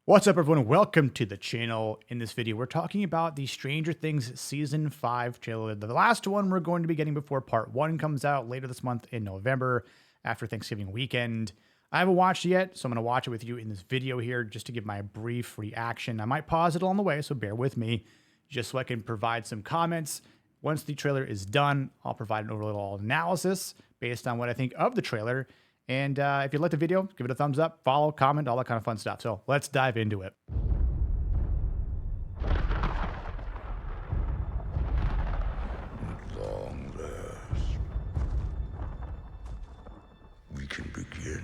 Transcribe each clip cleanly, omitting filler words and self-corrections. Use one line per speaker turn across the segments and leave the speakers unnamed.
What's up, everyone? Welcome to the channel. In this video, we're talking about the Stranger Things Season 5 trailer. The last one we're going to be getting before Part 1 comes out later this month in November after Thanksgiving weekend. I haven't watched it yet, so I'm going to watch it with you in this video here just to give my brief reaction. I might pause it along the way, so bear with me just so I can provide some comments. Once the trailer is done, I'll provide an overall analysis based on what I think of the trailer. And if you like the video, give it a thumbs up, follow, comment, all that kind of fun stuff. So let's dive into it.
At long last, we can begin.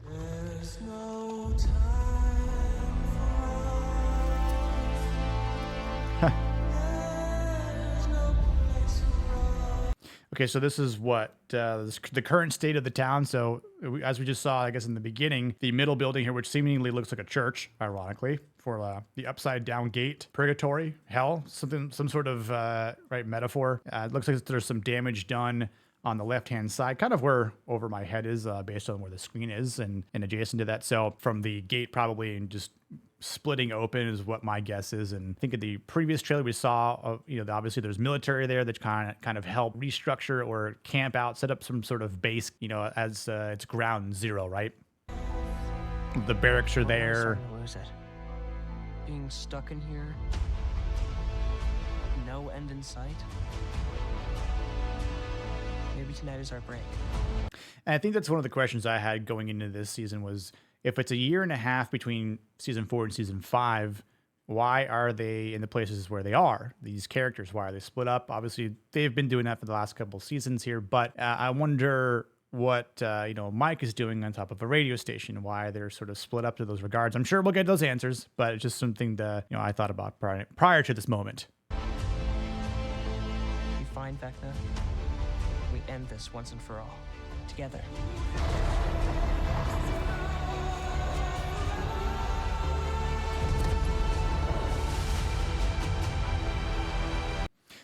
There's no time for us. There's no place for us.
Okay, so this is what the current state of the town. So as we just saw, I guess in the beginning, the middle building here, which seemingly looks like a church, ironically, for the upside down gate, purgatory, hell, some sort of right metaphor. It looks like there's some damage done on the left-hand side, kind of where over my head is, based on where the screen is, and adjacent to that. So from the gate, probably, and just splitting open is what my guess is. And I think in the previous trailer we saw, obviously there's military there that kind of help restructure or camp out, set up some sort of base, as it's ground zero, right? The barracks are there.
Lose it. Being stuck in here, no end in sight. Maybe tonight is our break.
And I think that's one of the questions I had going into this season was, if it's a year and a half between season 4 and season 5, why are they in the places where they are? These characters, why are they split up? Obviously, they've been doing that for the last couple of seasons here, but I wonder what Mike is doing on top of a radio station, why they're sort of split up to those regards. I'm sure we'll get those answers, but it's just something that I thought about prior to this moment.
We find Vecna. We end this once and for all. Together.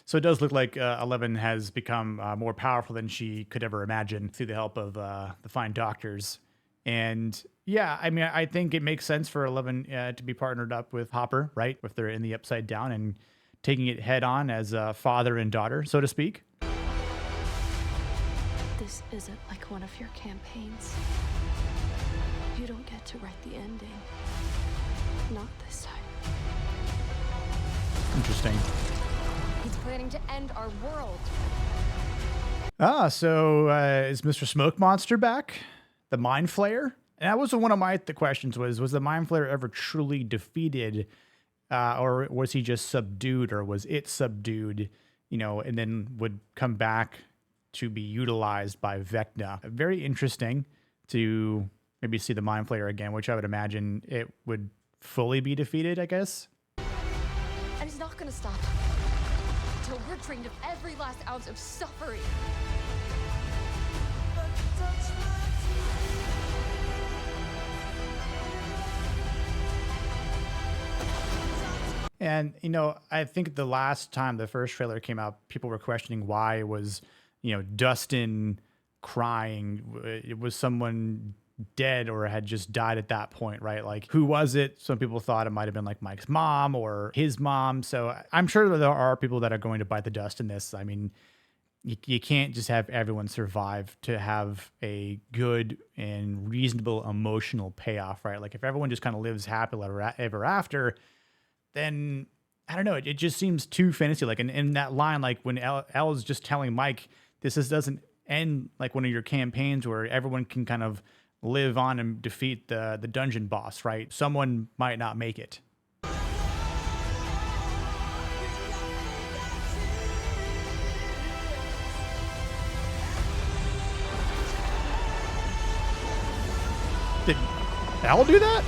So it does look like 11 has become more powerful than she could ever imagine through the help of the fine doctors. And yeah, I mean, I think it makes sense for 11 to be partnered up with Hopper, right? If they're in the Upside Down and taking it head on as father and daughter, so to speak.
This isn't like one of your campaigns. You don't get to write the ending. Not this time.
Interesting.
He's planning to end our world.
So is Mr. Smoke Monster back? The Mind Flayer? And that was one of the questions was the Mind Flayer ever truly defeated? Or was he just subdued, or was it subdued, and then would come back to be utilized by Vecna? Very interesting to maybe see the Mind Flayer again, which I would imagine it would fully be defeated, I guess.
And he's not gonna stop until we're drained of every last ounce of suffering.
And, I think the last time the first trailer came out, people were questioning why it was, Dustin crying. It was someone dead or had just died at that point, right? Like, who was it? Some people thought it might have been like Mike's mom or his mom. So I'm sure there are people that are going to bite the dust in this. I mean, you can't just have everyone survive to have a good and reasonable emotional payoff, right? Like, if everyone just kind of lives happily ever after, then I don't know. It just seems too fantasy. Like in that line, like when Elle is just telling Mike, doesn't end like one of your campaigns where everyone can kind of live on and defeat the dungeon boss, right? Someone might not make it. Did Elle do that?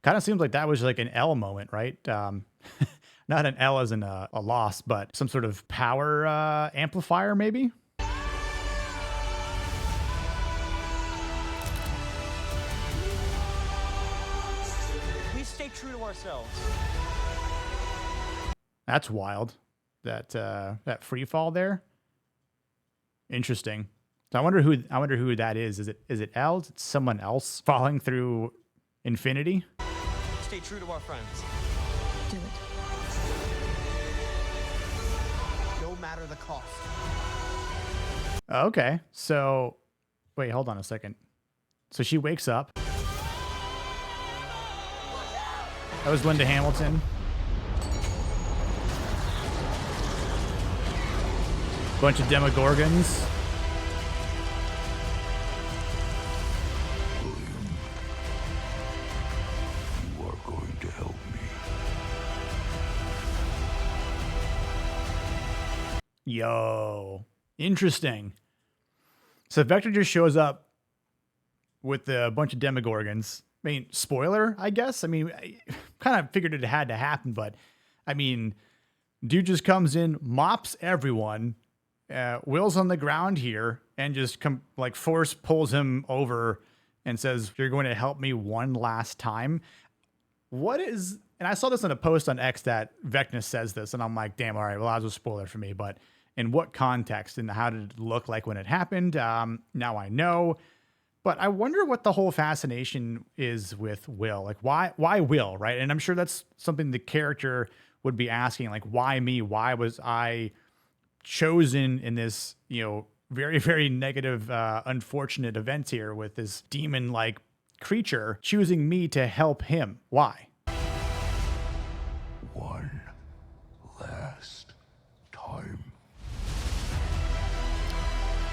Kind of seems like that was like an L moment, right? Not an L as in a loss, but some sort of power amplifier, maybe?
We stay true to ourselves.
That's wild. That free fall there. Interesting. So I wonder who that is. Is it Elle? Is it someone else falling through infinity?
Stay true to our friends.
Do it.
No matter the cost.
Okay. So wait, hold on a second. So she wakes up. That was Linda Hamilton. Bunch of Demogorgons.
You are going to help me.
Yo, interesting. So Vector just shows up with a bunch of Demogorgons. I mean, spoiler, I guess. I mean, I kind of figured it had to happen, but I mean, dude just comes in, mops everyone. Will's on the ground here and just force pulls him over and says, "You're going to help me one last time." What is, and I saw this in a post on X that Vecna says this, and I'm like, damn, all right, well, that was a spoiler for me, but in what context and how did it look like when it happened? Now I know, but I wonder what the whole fascination is with Will. Like, why Will, right? And I'm sure that's something the character would be asking, like, why me? Why was I chosen in this, very, very negative, unfortunate event here with this demon-like creature choosing me to help him? Why?
One last time.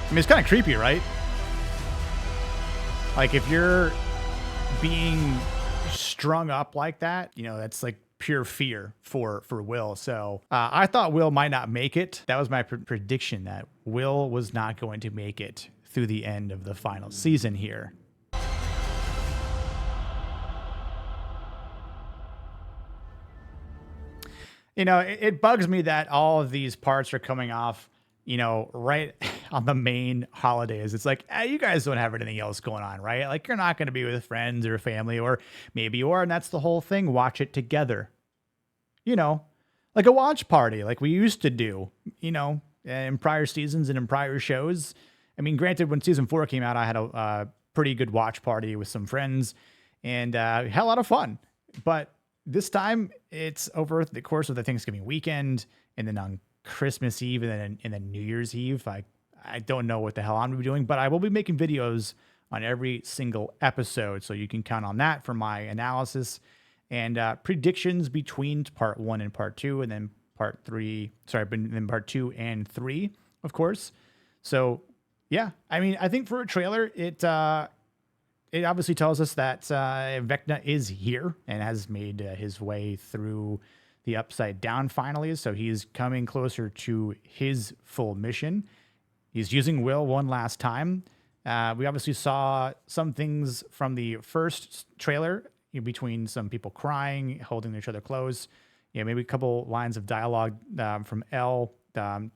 I mean, it's kind of creepy, right? Like, if you're being strung up like that, that's like pure fear for Will. So I thought Will might not make it. That was my prediction, that Will was not going to make it through the end of the final season here. It bugs me that all of these parts are coming off, right on the main holidays. It's like, you guys don't have anything else going on, right? Like, you're not going to be with friends or family, or maybe you are, and that's the whole thing. Watch it together. Like a watch party, like we used to do, in prior seasons and in prior shows. I mean, granted, when season 4 came out, I had a pretty good watch party with some friends and had a lot of fun. But this time it's over the course of the Thanksgiving weekend and then on Christmas Eve and then New Year's Eve. I don't know what the hell I'm going to be doing, but I will be making videos on every single episode. So you can count on that for my analysis and predictions between part 1 and part 2, and then part 2 and 3, of course. So yeah, I mean, I think for a trailer, it obviously tells us that Vecna is here and has made his way through the Upside Down finally. So he's coming closer to his full mission. He's using Will one last time. We obviously saw some things from the first trailer, between some people crying, holding each other close. Maybe a couple lines of dialogue from Elle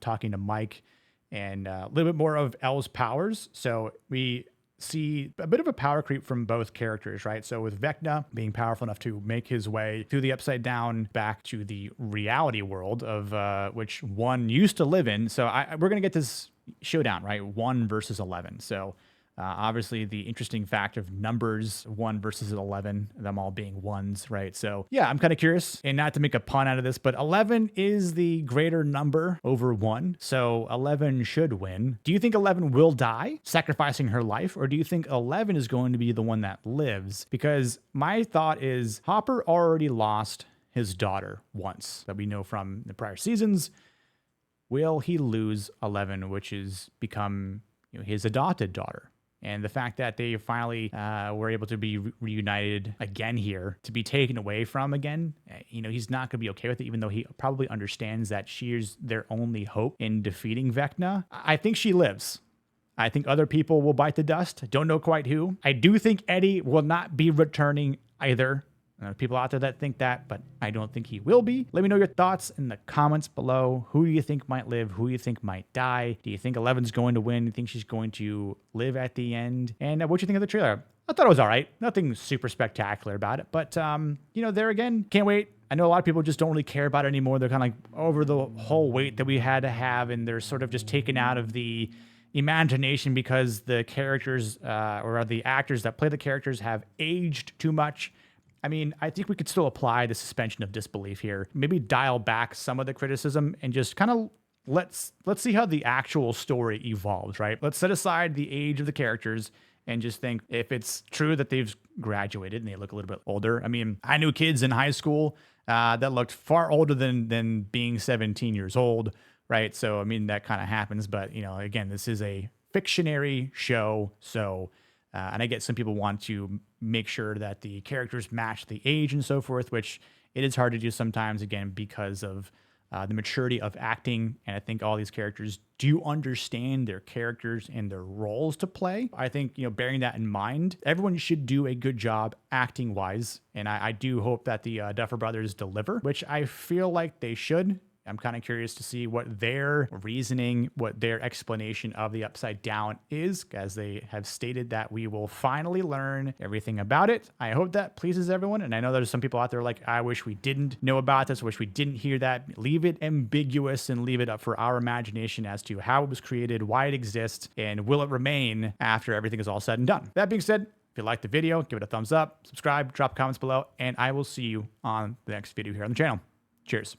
talking to Mike, and a little bit more of Elle's powers. So we see a bit of a power creep from both characters, right? So with Vecna being powerful enough to make his way through the Upside Down back to the reality world of which one used to live in. So we're going to get this showdown, right? 1 versus 11. So obviously the interesting fact of numbers, 1 versus 11, them all being ones, right? So yeah, I'm kind of curious, and not to make a pun out of this, but 11 is the greater number over 1. So 11 should win. Do you think 11 will die, sacrificing her life? Or do you think 11 is going to be the one that lives? Because my thought is Hopper already lost his daughter once, that we know from the prior seasons. Will he lose 11, which is become his adopted daughter? And the fact that they finally were able to be reunited again here, to be taken away from again, he's not going to be okay with it, even though he probably understands that she is their only hope in defeating Vecna. I think she lives. I think other people will bite the dust. Don't know quite who. I do think Eddie will not be returning either. People out there that think that, but I don't think he will be. Let me know your thoughts in the comments below. Who do you think might live? Who do you think might die? Do you think 11's going to win? Do you think she's going to live at the end? And what do you think of the trailer? I thought it was all right. Nothing super spectacular about it, but there again, can't wait. I know a lot of people just don't really care about it anymore. They're kind of like over the whole weight that we had to have, and they're sort of just taken out of the imagination because the characters or the actors that play the characters have aged too much. I mean, I think we could still apply the suspension of disbelief here. Maybe dial back some of the criticism and just kind of let's see how the actual story evolves, right? Let's set aside the age of the characters and just think if it's true that they've graduated and they look a little bit older. I mean, I knew kids in high school that looked far older than being 17 years old, right? So, I mean, that kind of happens. But, you know, again, this is a fictionary show. So, and I get some people want to make sure that the characters match the age and so forth, which it is hard to do sometimes, again, because of the maturity of acting. And I think all these characters do understand their characters and their roles to play. I think, you know, bearing that in mind, everyone should do a good job acting wise. And I do hope that the Duffer Brothers deliver, which I feel like they should. I'm kind of curious to see what their reasoning, what their explanation of the Upside Down is, as they have stated that we will finally learn everything about it. I hope that pleases everyone. And I know there's some people out there like, I wish we didn't know about this, wish we didn't hear that. Leave it ambiguous and leave it up for our imagination as to how it was created, why it exists, and will it remain after everything is all said and done. That being said, if you liked the video, give it a thumbs up, subscribe, drop comments below, and I will see you on the next video here on the channel. Cheers.